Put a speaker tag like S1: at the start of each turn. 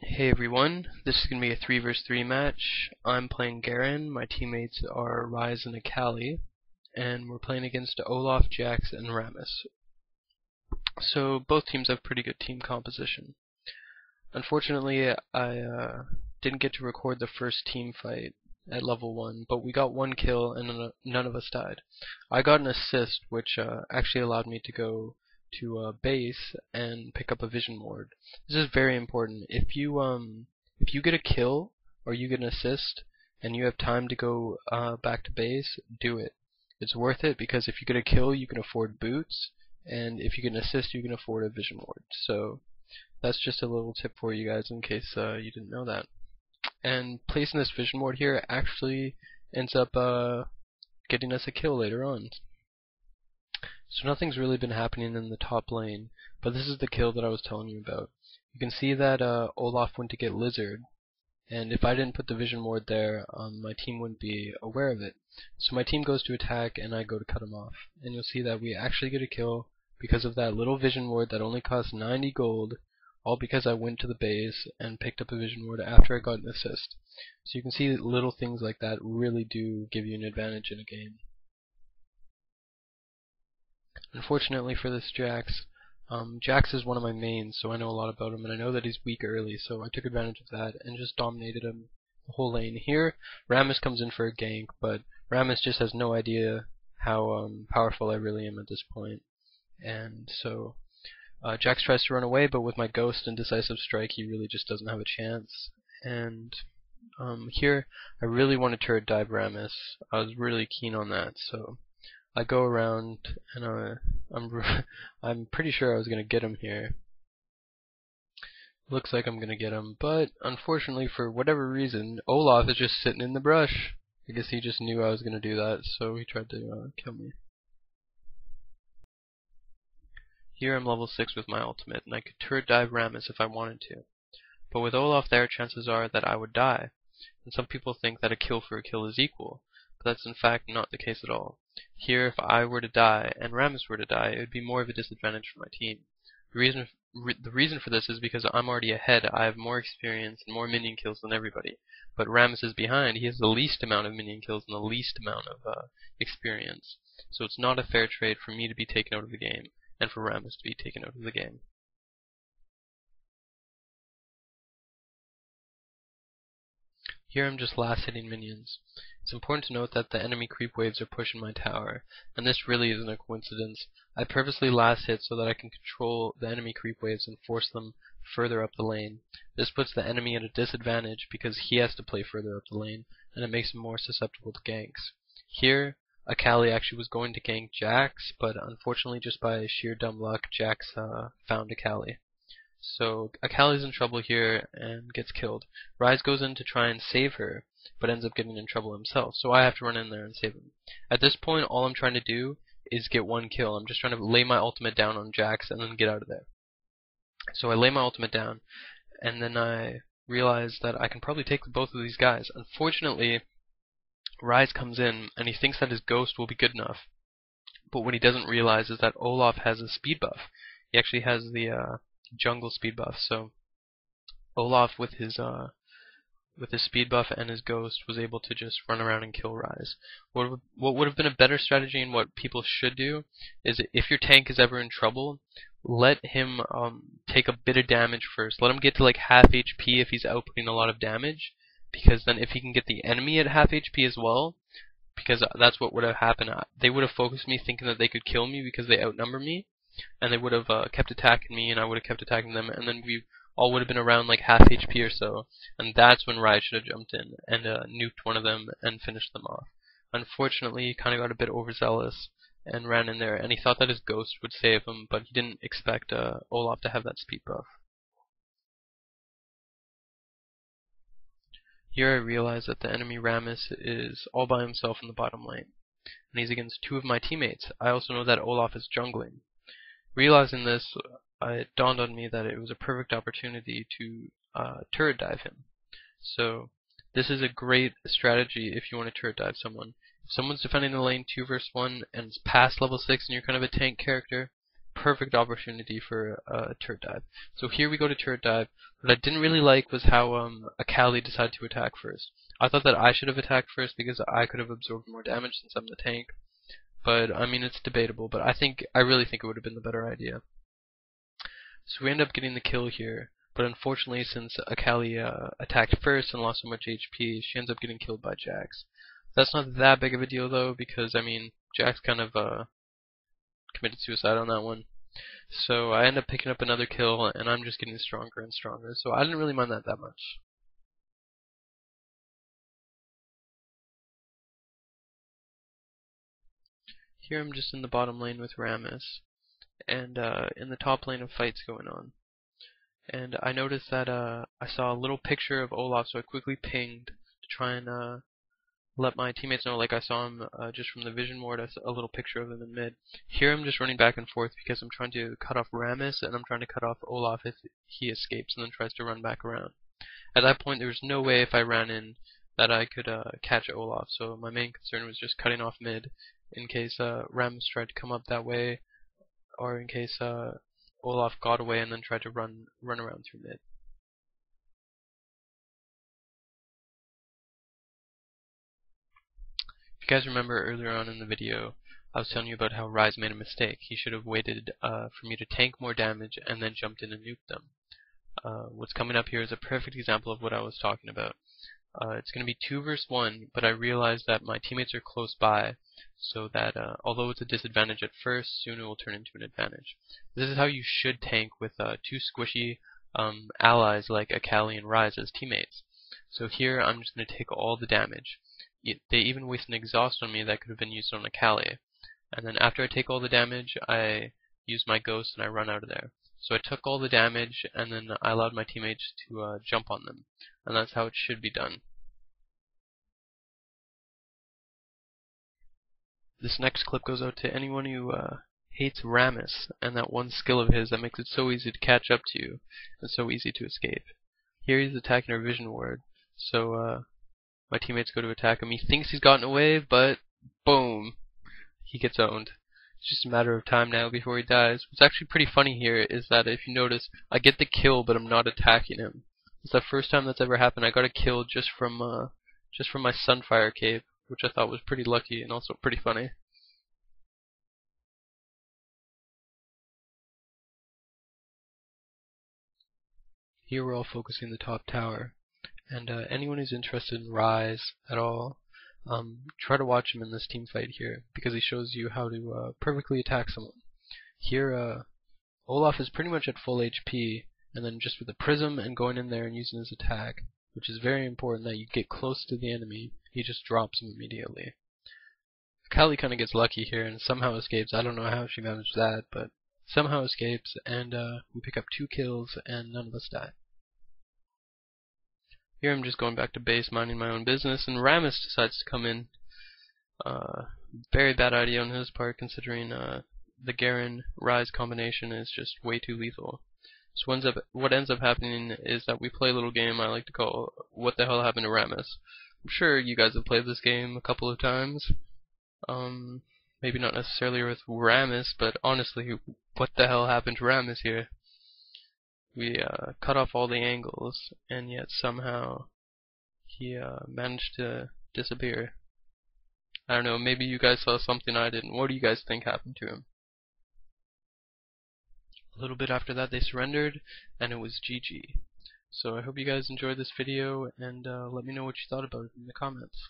S1: Hey everyone, this is going to be a 3 vs 3 match. I'm playing Garen, my teammates are Ryze and Akali, and we're playing against Olaf, Jax, and Rammus. So both teams have pretty good team composition. Unfortunately, I didn't get to record the first team fight at level 1, but we got one kill and none of us died. I got an assist, which actually allowed me to go to base and pick up a vision ward. This is very important. If you get a kill or you get an assist and you have time to go back to base, do it. It's worth it because if you get a kill, you can afford boots, and if you get an assist, you can afford a vision ward. So that's just a little tip for you guys in case you didn't know that. And placing this vision ward here actually ends up getting us a kill later on. So nothing's really been happening in the top lane, but this is the kill that I was telling you about. You can see that Olaf went to get Lizard, and if I didn't put the vision ward there, my team wouldn't be aware of it. So my team goes to attack, and I go to cut him off. And you'll see that we actually get a kill because of that little vision ward that only cost 90 gold, all because I went to the base and picked up a vision ward after I got an assist. So you can see that little things like that really do give you an advantage in a game. Unfortunately for this Jax, Jax is one of my mains, so I know a lot about him, and I know that he's weak early, so I took advantage of that and just dominated him the whole lane. Here, Rammus comes in for a gank, but Rammus just has no idea how powerful I really am at this point. And so Jax tries to run away, but with my Ghost and Decisive Strike, he really just doesn't have a chance. And here, I really want to turret dive Rammus. I was really keen on that, so I go around, and I'm pretty sure I was going to get him here. Looks like I'm going to get him, but unfortunately for whatever reason, Olaf is just sitting in the brush. I guess he just knew I was going to do that, so he tried to kill me. Here I'm level 6 with my ultimate, and I could turret dive Rammus if I wanted to. But with Olaf there, chances are that I would die. And some people think that a kill for a kill is equal, but that's in fact not the case at all. Here, if I were to die and Rammus were to die, it would be more of a disadvantage for my team. The reason for this is because I'm already ahead. I have more experience and more minion kills than everybody. But Rammus is behind. He has the least amount of minion kills and the least amount of experience. So it's not a fair trade for me to be taken out of the game and for Rammus to be taken out of the game. Here I'm just last hitting minions. It's important to note that the enemy creep waves are pushing my tower, and this really isn't a coincidence. I purposely last hit so that I can control the enemy creep waves and force them further up the lane. This puts the enemy at a disadvantage because he has to play further up the lane, and it makes him more susceptible to ganks. Here, Akali actually was going to gank Jax, but unfortunately just by sheer dumb luck, Jax found Akali. So Akali's in trouble here and gets killed. Ryze goes in to try and save her, but ends up getting in trouble himself. So I have to run in there and save him. At this point, all I'm trying to do is get one kill. I'm just trying to lay my ultimate down on Jax and then get out of there. So I lay my ultimate down, and then I realize that I can probably take both of these guys. Unfortunately, Ryze comes in and he thinks that his Ghost will be good enough. But what he doesn't realize is that Olaf has a speed buff. He actually has the jungle speed buff, so Olaf with his speed buff and his Ghost was able to just run around and kill Ryze. What would have been a better strategy and what people should do is if your tank is ever in trouble, let him take a bit of damage first. Let him get to like half HP if he's outputting a lot of damage, because then if he can get the enemy at half HP as well, because that's what would have happened. They would have focused me thinking that they could kill me because they outnumber me, and they would have kept attacking me, and I would have kept attacking them, and then we all would have been around like half HP or so, and that's when Ryze should have jumped in and nuked one of them and finished them off. Unfortunately, he kind of got a bit overzealous and ran in there, and he thought that his Ghost would save him, but he didn't expect Olaf to have that speed buff. Here I realize that the enemy Rammus is all by himself in the bottom lane, and he's against two of my teammates. I also know that Olaf is jungling. Realizing this, it dawned on me that it was a perfect opportunity to turret dive him. So this is a great strategy if you want to turret dive someone. If someone's defending the lane 2 vs 1 and it's past level 6 and you're kind of a tank character, perfect opportunity for a turret dive. So here we go to turret dive. What I didn't really like was how Akali decided to attack first. I thought that I should have attacked first because I could have absorbed more damage since I'm the tank. But I mean, it's debatable. But I really think it would have been the better idea. So we end up getting the kill here. But unfortunately, since Akali attacked first and lost so much HP, she ends up getting killed by Jax. That's not that big of a deal though, because I mean, Jax kind of committed suicide on that one. So I end up picking up another kill, and I'm just getting stronger and stronger. So I didn't really mind that much. Here I'm just in the bottom lane with Rammus, and in the top lane of fights going on. And I noticed that I saw a little picture of Olaf, so I quickly pinged to try and let my teammates know, like I saw him just from the vision ward, a little picture of him in mid. Here I'm just running back and forth because I'm trying to cut off Rammus, and I'm trying to cut off Olaf if he escapes and then tries to run back around. At that point, there was no way if I ran in that I could catch Olaf, so my main concern was just cutting off mid in case Rammus tried to come up that way, or in case Olaf got away and then tried to run around through mid. If you guys remember earlier on in the video, I was telling you about how Ryze made a mistake. He should have waited for me to tank more damage and then jumped in and nuked them. What's coming up here is a perfect example of what I was talking about. It's going to be 2 versus 1, but I realized that my teammates are close by, so that although it's a disadvantage at first, soon it will turn into an advantage. This is how you should tank with 2 squishy allies like Akali and Ryze as teammates. So here I'm just going to take all the damage. They even waste an exhaust on me that could have been used on Akali. And then after I take all the damage, I use my ghost and I run out of there. So I took all the damage, and then I allowed my teammates to jump on them. And that's how it should be done. This next clip goes out to anyone who hates Rammus and that one skill of his that makes it so easy to catch up to you and so easy to escape. Here he's attacking our vision ward, so my teammates go to attack him. He thinks he's gotten away, but boom, he gets owned. It's just a matter of time now before he dies. What's actually pretty funny here is that if you notice, I get the kill, but I'm not attacking him. It's the first time that's ever happened. I got a kill just from my Sunfire cape, which I thought was pretty lucky and also pretty funny. Here we're all focusing the top tower, and anyone who's interested in Ryze at all, try to watch him in this team fight here, because he shows you how to perfectly attack someone. Here, Olaf is pretty much at full HP, and then just with the prism and going in there and using his attack, which is very important that you get close to the enemy, he just drops him immediately. Akali kind of gets lucky here and somehow escapes. I don't know how she managed that, but somehow escapes, and we pick up 2 kills and none of us die. Here I'm just going back to base, minding my own business, and Rammus decides to come in. Very bad idea on his part, considering the Garen-Ryze combination is just way too lethal. So what ends up happening is that we play a little game I like to call What the Hell Happened to Rammus. I'm sure you guys have played this game a couple of times. Maybe not necessarily with Rammus, but honestly, what the hell happened to Rammus here? We cut off all the angles, and yet somehow he managed to disappear. I don't know, maybe you guys saw something I didn't. What do you guys think happened to him? A little bit after that they surrendered, and it was GG. So I hope you guys enjoyed this video, and let me know what you thought about it in the comments.